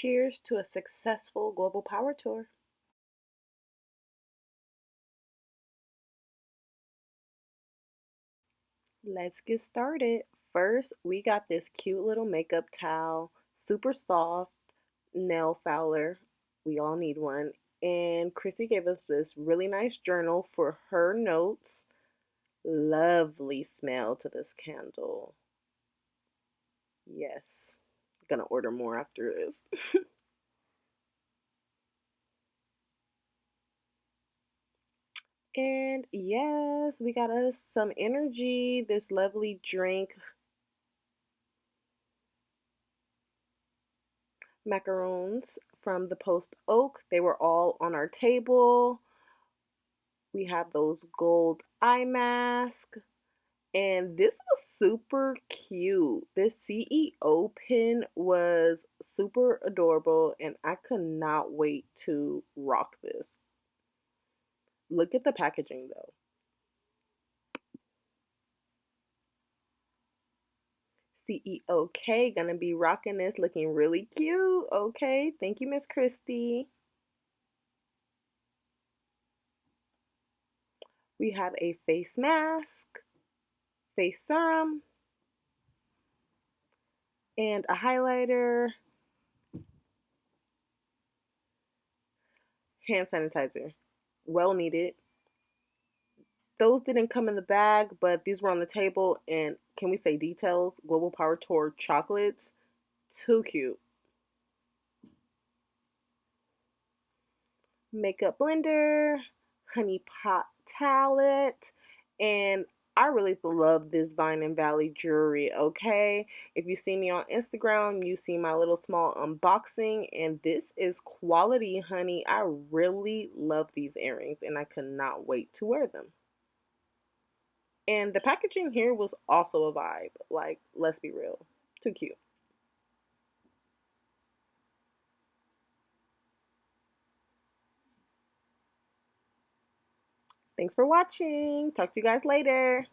Cheers to a successful global power tour. Let's get started. First, we got this cute little makeup towel, super soft, nail fouler. We all need one. And Chrissy gave us this really nice journal for her notes. Lovely smell to this candle. Yes, gonna order more after this. And yes, we got us some energy, this lovely drink, macaroons from the Post Oak. They were all on our table. We have those gold eye masks. And this was super cute. This CEO pin was super adorable, and I could not wait to rock this. Look at the packaging though. CEOK gonna be rocking this, looking really cute. Okay, thank you, Miss Christie. We have a face mask, face serum, and a highlighter, hand sanitizer. Well needed. Those didn't come in the bag, but these were on the table. And can we say details? Global Power Tour chocolates. Too cute. Makeup blender, honey pot palette, and I really love this Vine and Valley jewelry, okay? If you see me on Instagram, you see my little small unboxing, and this is quality, honey. I really love these earrings, and I cannot wait to wear them. And the packaging here was also a vibe. Like, let's be real. Too cute. Thanks for watching. Talk to you guys later.